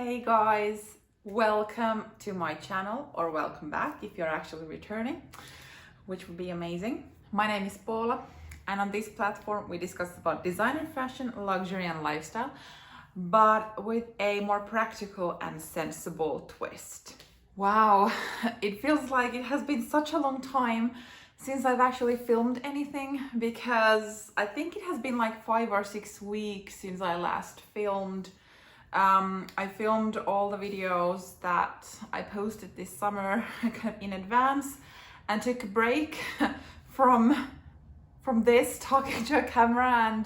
Hey guys, welcome to my channel, or welcome back if you're actually returning, which would be amazing. My name is Paula, and on this platform we discuss about designer fashion, luxury and lifestyle, but with a more practical and sensible twist. Wow, it feels like it has been such a long time since I've actually filmed anything, because I think it has been like 5 or 6 weeks since I last filmed. I filmed all the videos that I posted this summer in advance and took a break from this, talking to a camera,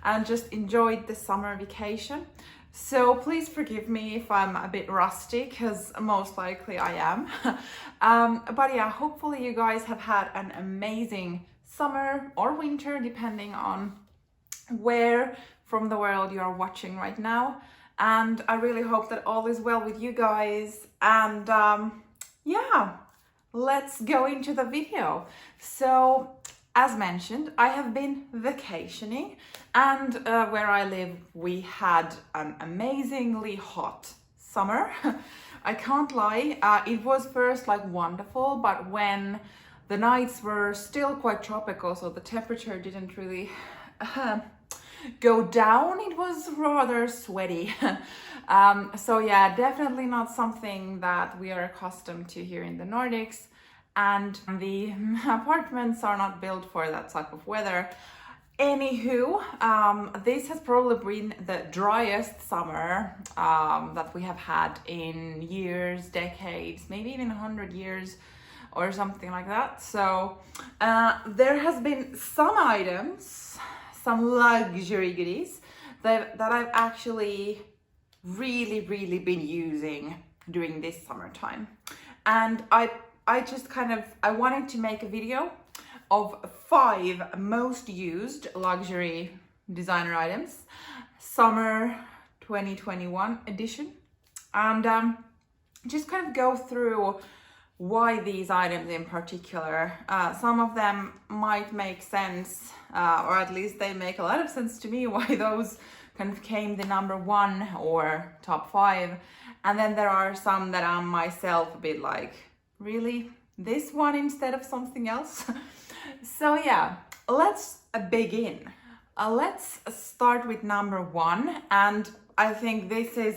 and just enjoyed the summer vacation. So please forgive me if I'm a bit rusty, because most likely I am. But yeah, hopefully you guys have had an amazing summer or winter, depending on where from the world you are watching right now. And I really hope that all is well with you guys. And yeah, let's go into the video. So as mentioned, I have been vacationing, and where I live we had an amazingly hot summer. I can't lie, it was first like wonderful, but when the nights were still quite tropical, so the temperature didn't really go down, it was rather sweaty. So yeah, definitely not something that we are accustomed to here in the Nordics, and the apartments are not built for that type of weather. Anywho, this has probably been the driest summer that we have had in years, decades, maybe even 100 years or something like that. So there has been some items, some luxury goodies that I've actually really been using during this summertime. And I just I wanted to make a video of 5 most used luxury designer items, summer 2021 edition, and just go through why these items in particular. Some of them might make sense, or at least they make a lot of sense to me, why those came the number 1 or top 5. And then there are some that I'm myself a bit like, really? This one instead of something else? So yeah, let's begin. Let's start with number 1, and I think this is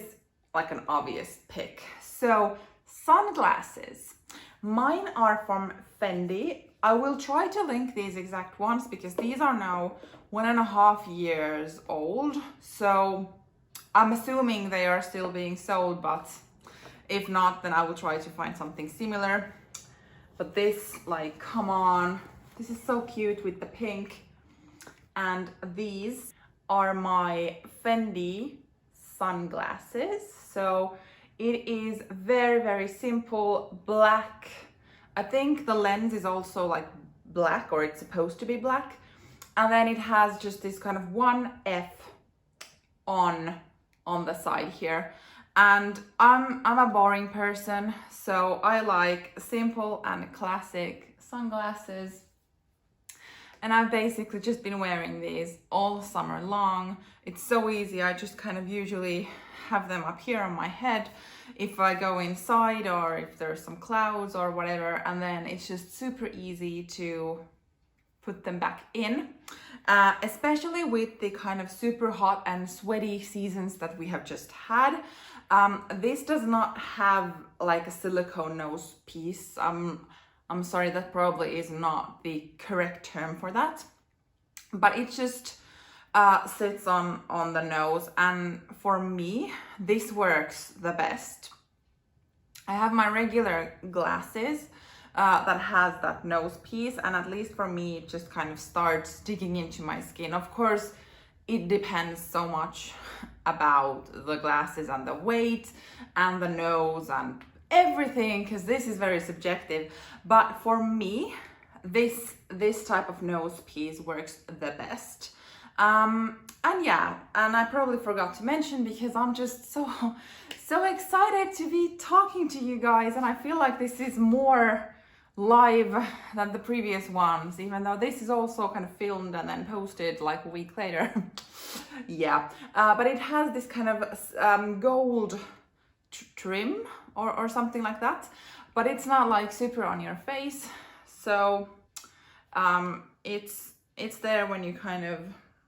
like an obvious pick. So sunglasses. Mine are from Fendi. I will try to link these exact ones because these are now 1.5 years old. So I'm assuming they are still being sold, but if not, then I will try to find something similar. But this, like, come on, this is so cute with the pink. And these are my Fendi sunglasses. So it is very simple black. I think the lens is also like black, or it's supposed to be black. And then it has just this kind of 1 F on the side here. And I'm a boring person, so I like simple and classic sunglasses. And I've basically just been wearing these all summer long. It's so easy. I just usually have them up here on my head if I go inside, or if there's some clouds or whatever, and then it's just super easy to put them back in, especially with the super hot and sweaty seasons that we have just had. This does not have like a silicone nose piece. I'm sorry, that probably is not the correct term for that, but it just sits on the nose, and for me this works the best. I have my regular glasses that has that nose piece, and at least for me it just starts digging into my skin. Of course it depends so much about the glasses and the weight and the nose and everything, because this is very subjective, but for me this type of nose piece works the best. And yeah, and I probably forgot to mention, because I'm just so excited to be talking to you guys, and I feel like this is more live than the previous ones, even though this is also filmed and then posted like a week later. Yeah, but it has this gold trim or something like that, but it's not like super on your face. So it's there when you kind of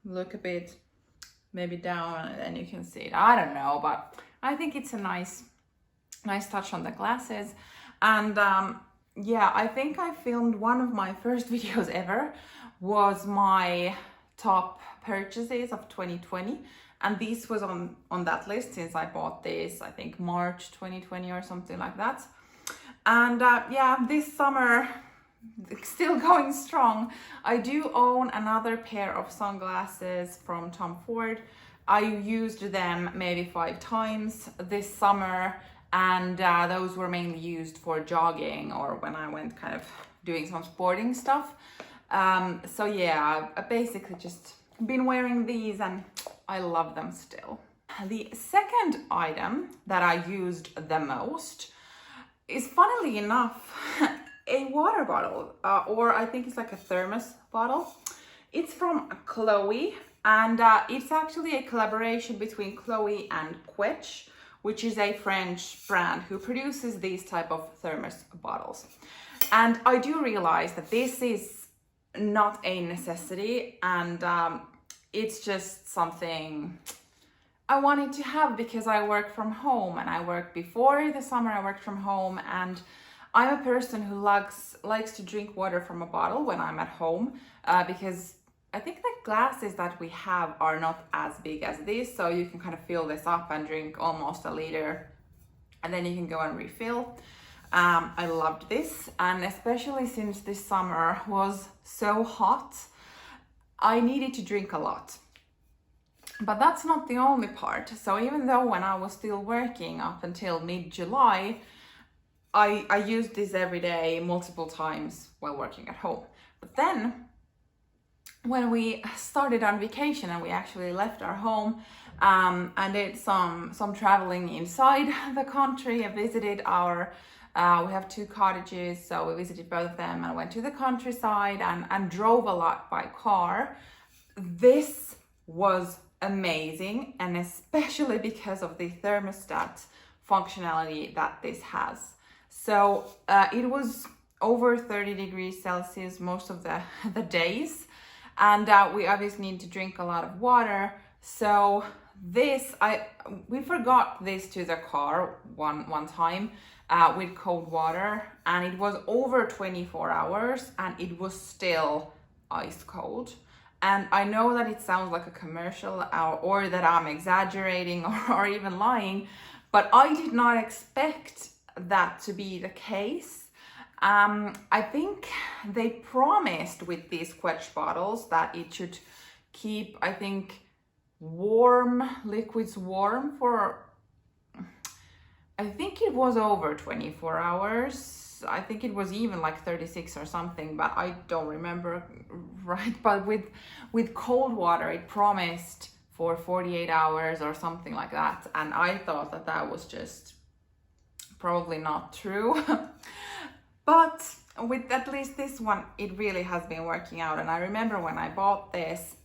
look a bit maybe down, and then you can see it. I don't know, but I think it's a nice touch on the glasses. And yeah, I think I filmed one of my first videos ever was my top purchases of 2020, and this was on that list since I bought this, I think March 2020 or something like that. And yeah, this summer, still going strong. I do own another pair of sunglasses from Tom Ford. I used them maybe 5 times this summer, and those were mainly used for jogging or when I went kind of doing some sporting stuff. So yeah, I basically just been wearing these and I love them still. The second item that I used the most is, funnily enough, a water bottle, or I think it's like a thermos bottle. It's from Chloe, and it's actually a collaboration between Chloe and Quetch, which is a French brand who produces these type of thermos bottles. And I do realize that this is not a necessity, and it's just something I wanted to have because I work from home, and I worked before the summer, I worked from home, and I'm a person who likes to drink water from a bottle when I'm at home, because I think the glasses that we have are not as big as this, so you can kind of fill this up and drink almost a liter, and then you can go and refill. I loved this, and especially since this summer was so hot, I needed to drink a lot. But that's not the only part. So even though when I was still working up until mid-July, I used this every day, multiple times while working at home. But then when we started on vacation and we actually left our home and did some traveling inside the country, I visited our, we have 2 cottages, so we visited both of them and went to the countryside and drove a lot by car. This was amazing, and especially because of the thermostat functionality that this has. So it was over 30 degrees Celsius most of the days, and we obviously need to drink a lot of water. So this, we forgot this to the car one time with cold water, and it was over 24 hours and it was still ice cold. And I know that it sounds like a commercial or that I'm exaggerating or even lying, but I did not expect that to be the case. I think they promised with these Quetch bottles that it should keep, I think, liquids warm for, I think it was over 24 hours. I think it was even like 36 or something, but I don't remember right. But with cold water, it promised for 48 hours or something like that. And I thought that was just probably not true. But with at least this one, it really has been working out. And I remember when I bought this,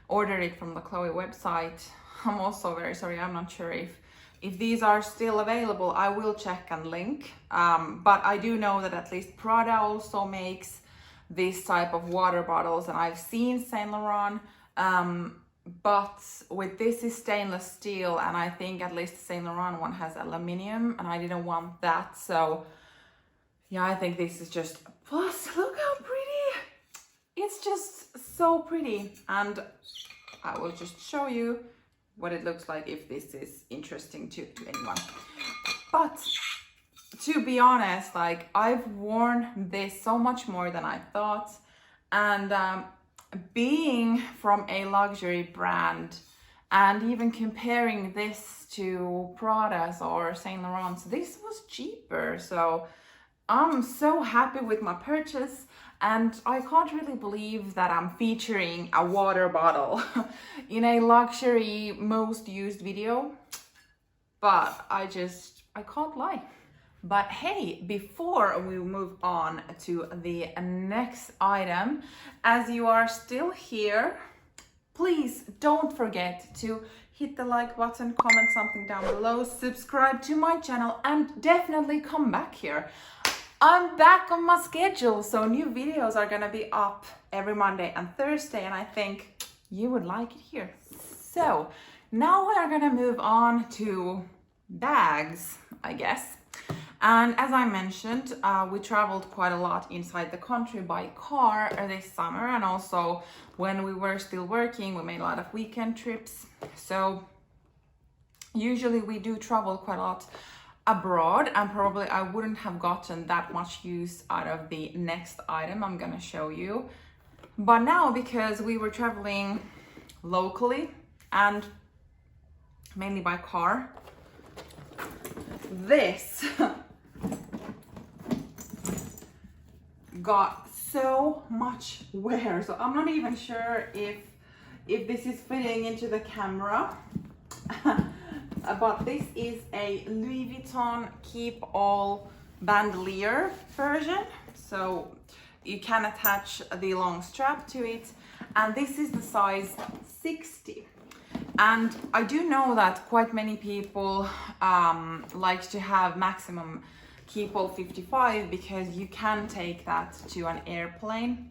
ordered it from the Chloe website. I'm also very sorry, I'm not sure if these are still available. I will check and link. But I do know that at least Prada also makes this type of water bottles, and I've seen Saint Laurent, but with this is stainless steel, and I think at least the Saint Laurent one has aluminium, and I didn't want that. So yeah, I think this is just a plus. Look how pretty! It's just so pretty, and I will just show you what it looks like if this is interesting to anyone. But to be honest, like, I've worn this so much more than I thought, and being from a luxury brand and even comparing this to Prada's or Saint Laurent's, this was cheaper. So I'm so happy with my purchase, and I can't really believe that I'm featuring a water bottle in a luxury most used video, but I can't lie. But hey, before we move on to the next item, as you are still here, please don't forget to hit the like button, comment something down below, subscribe to my channel, and definitely come back here. I'm back on my schedule, so new videos are gonna be up every Monday and Thursday, and I think you would like it here. So now we're gonna move on to bags, I guess. And as I mentioned, we traveled quite a lot inside the country by car this summer, and also when we were still working, we made a lot of weekend trips. So usually we do travel quite a lot abroad, and probably I wouldn't have gotten that much use out of the next item I'm gonna show you. But now, because we were traveling locally and mainly by car, this got so much wear, so I'm not even sure if this is fitting into the camera. But this is a Louis Vuitton Keep All bandolier version, so you can attach the long strap to it, and this is the size 60. And I do know that quite many people like to have maximum Keep All 55 because you can take that to an airplane.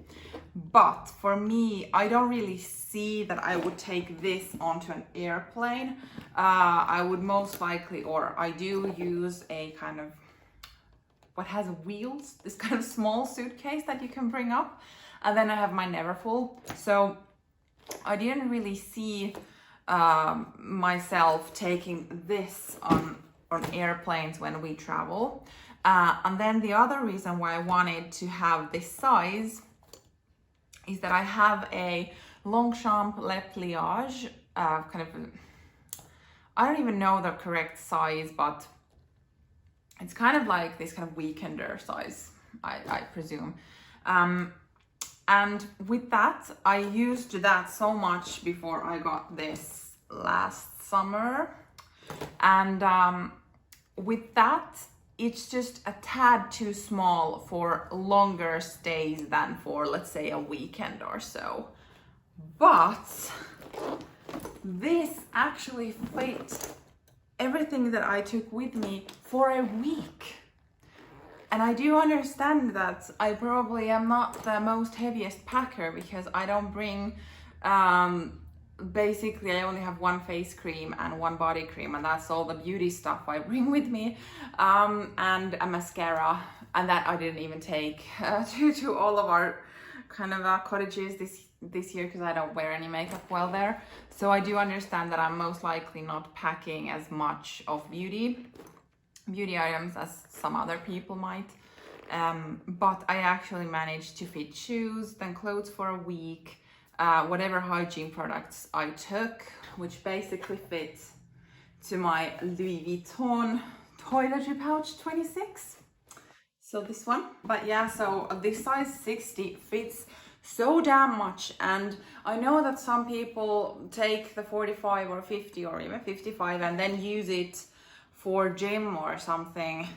But for me, I don't really see that I would take this onto an airplane. I would most likely, or I do use a kind of, what has wheels, this kind of small suitcase that you can bring up. And then I have my Neverfull. So I didn't really see myself taking this on airplanes when we travel. And then the other reason why I wanted to have this size is that I have a Longchamp Le Pliage, kind of, I don't even know the correct size, but it's kind of like this kind of weekender size, I presume. And with that, I used that so much before I got this last summer. And with that, it's just a tad too small for longer stays than for, let's say, a weekend or so. But this actually fit everything that I took with me for a week. And I do understand that I probably am not the most heaviest packer because I don't bring, basically I only have one face cream and one body cream, and that's all the beauty stuff I bring with me, and a mascara, and that I didn't even take to all of our kind of cottages this year because I don't wear any makeup while there. So I do understand that I'm most likely not packing as much of beauty items as some other people might, but I actually managed to fit shoes, then clothes for a week, whatever hygiene products I took, which basically fits to my Louis Vuitton toiletry pouch 26. So this one, but yeah, so this size 60 fits so damn much. And I know that some people take the 45 or 50 or even 55 and then use it for gym or something.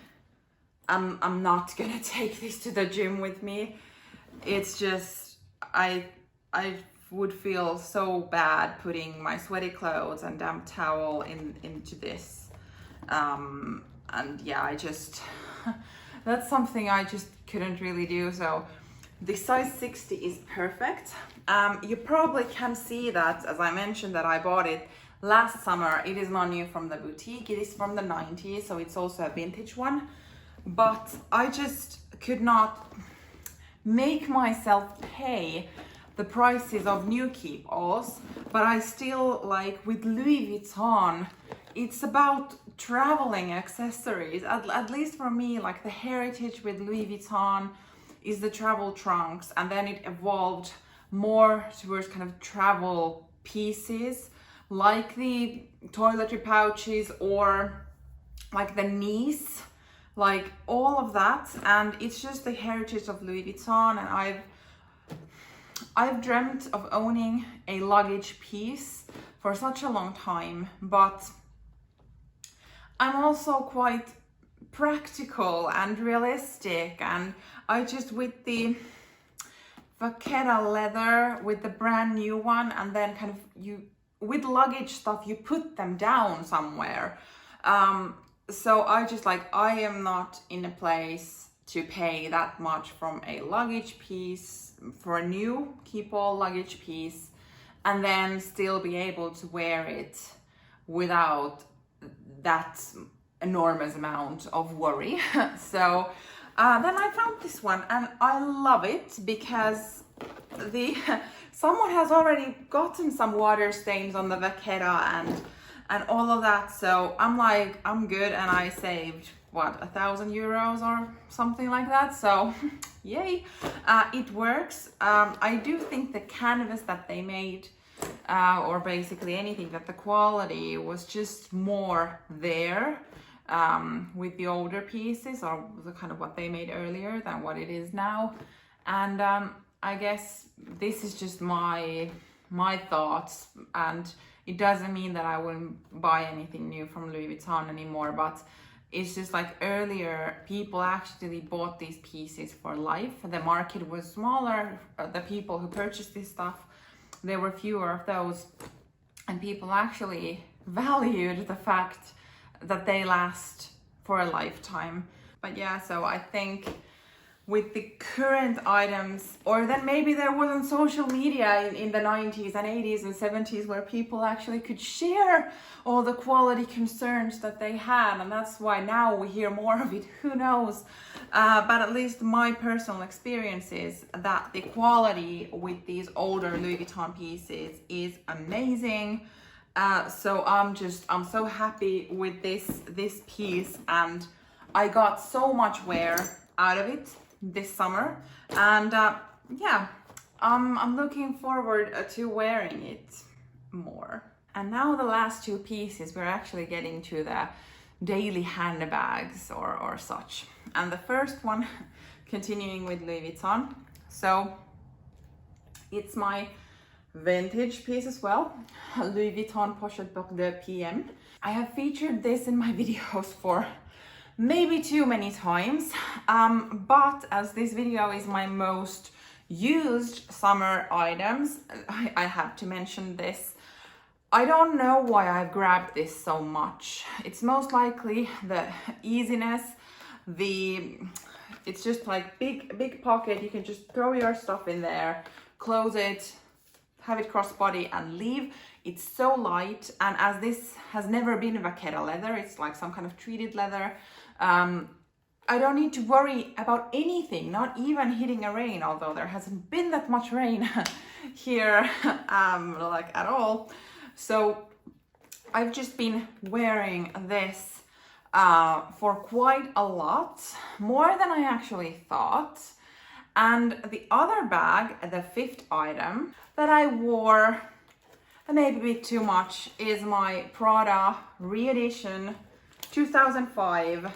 I'm not gonna take this to the gym with me. It's just, I would feel so bad putting my sweaty clothes and damp towel into this. And yeah, I just, that's something I just couldn't really do. So the size 60 is perfect. You probably can see that, as I mentioned, that I bought it last summer. It is not new from the boutique, it is from the 90s, so it's also a vintage one. But I just could not make myself pay the prices of new Keep Alls, but I still, like with Louis Vuitton, it's about traveling accessories. At least for me, like the heritage with Louis Vuitton is the travel trunks, and then it evolved more towards kind of travel pieces like the toiletry pouches or like the knees, like all of that. And it's just the heritage of Louis Vuitton, and I've dreamt of owning a luggage piece for such a long time, but I'm also quite practical and realistic, and I just, with the Vachetta leather with the brand new one, and then kind of you, with luggage stuff, you put them down somewhere. So I just like, I am not in a place to pay that much from a luggage piece for a new keep all luggage piece and then still be able to wear it without that enormous amount of worry. So then I found this one and I love it because someone has already gotten some water stains on the Vachetta and all of that. So I'm like, I'm good, and I saved what, €1,000 or something like that. So yay, it works. I do think the canvas that they made, or basically anything, that the quality was just more there with the older pieces, or the kind of what they made earlier than what it is now. And I guess this is just my thoughts, and it doesn't mean that I wouldn't buy anything new from Louis Vuitton anymore, but it's just like earlier people actually bought these pieces for life. The market was smaller, the people who purchased this stuff, there were fewer of those, and people actually valued the fact that they last for a lifetime. But yeah, so I think with the current items, or then maybe there wasn't social media in the 90s and 80s and 70s where people actually could share all the quality concerns that they had, and that's why now we hear more of it, who knows. But at least my personal experience is that the quality with these older Louis Vuitton pieces is amazing. So I'm so happy with this piece, and I got so much wear out of it this summer, and yeah, I'm looking forward to wearing it more. And now the last two pieces, we're actually getting to the daily handbags or such. And the first one, continuing with Louis Vuitton, so it's my vintage piece as well, Louis Vuitton Pochette Book de PM. I have featured this in my videos for maybe too many times, but as this video is my most used summer items, I have to mention this. I don't know why I've grabbed this so much. It's most likely the easiness, it's just like big pocket, you can just throw your stuff in there, close it, have it crossbody and leave. It's so light, and as this has never been a Vachetta leather, it's like some kind of treated leather, I don't need to worry about anything, not even hitting a rain, although there hasn't been that much rain here like at all. So I've just been wearing this for quite a lot, more than I actually thought. And the other bag, the fifth item that I wore maybe a bit too much, is my Prada re-edition 2005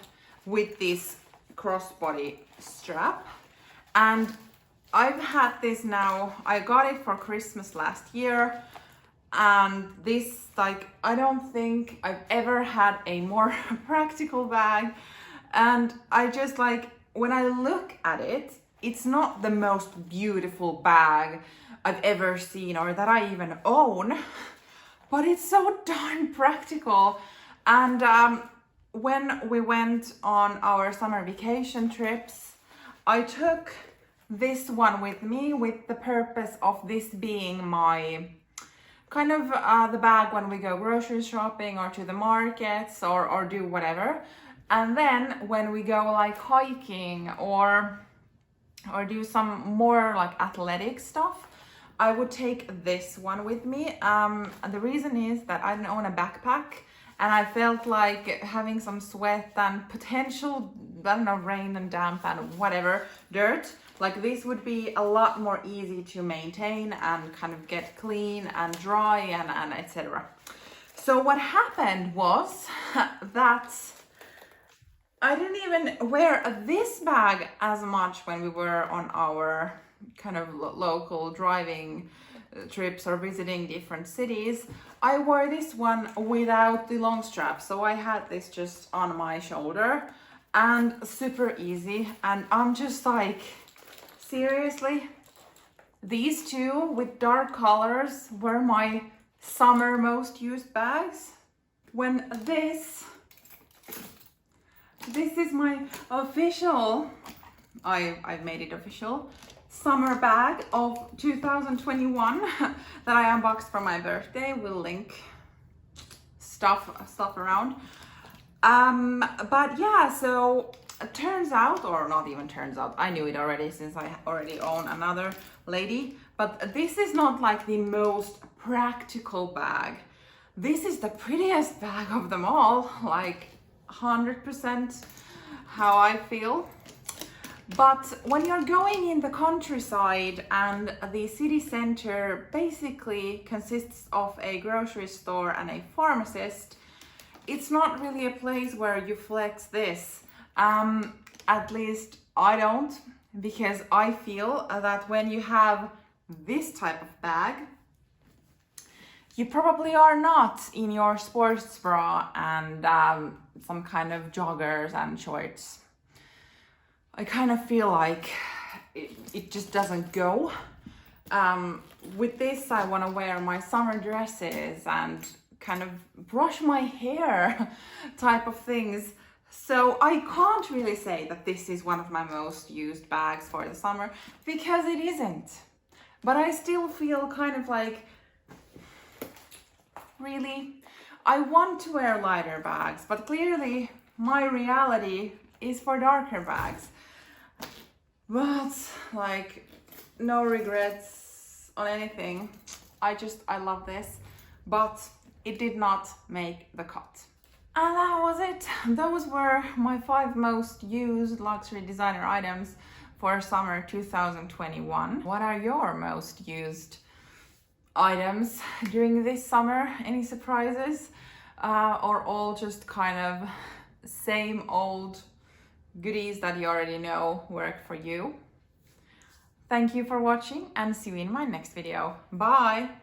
with this crossbody strap. And I've had this now, I got it for Christmas last year, and this, like, I don't think I've ever had a more practical bag. And I just, like, when I look at it, it's not the most beautiful bag I've ever seen or that I even own, but it's so darn practical. And when we went on our summer vacation trips, I took this one with me with the purpose of this being my kind of the bag when we go grocery shopping or to the markets or do whatever. And then when we go like hiking or do some more like athletic stuff, I would take this one with me. And the reason is that I don't own a backpack, and I felt like having some sweat and potential, I don't know, rain and damp and whatever, dirt, like this would be a lot more easy to maintain and kind of get clean and dry and etc. So what happened was that I didn't even wear this bag as much when we were on our kind of local driving trips or visiting different cities. I wore this one without the long strap, so I had this just on my shoulder and super easy. And I'm just like, seriously, These two with dark colors were my summer most used bags. When this is my official, I've made it official, summer bag of 2021 that I unboxed for my birthday. We'll link stuff around. But yeah, so it turns out, or not even turns out, I knew it already since I already own another lady, but this is not like the most practical bag. This is the prettiest bag of them all, like 100% how I feel. But when you're going in the countryside and the city center basically consists of a grocery store and a pharmacist, it's not really a place where you flex this. At least I don't, because I feel that when you have this type of bag, you probably are not in your sports bra and some kind of joggers and shorts. I kind of feel like it just doesn't go. With this, I want to wear my summer dresses and kind of brush my hair type of things. So I can't really say that this is one of my most used bags for the summer, because it isn't. But I still feel kind of like, really? I want to wear lighter bags, but clearly my reality is for darker bags. But like, no regrets on anything. I love this, but it did not make the cut. And that was it. Those were my 5 most used luxury designer items for summer 2021. What are your most used items during this summer? Any surprises? Or all just kind of same old goodies that you already know work for you? Thank you for watching and see you in my next video. Bye!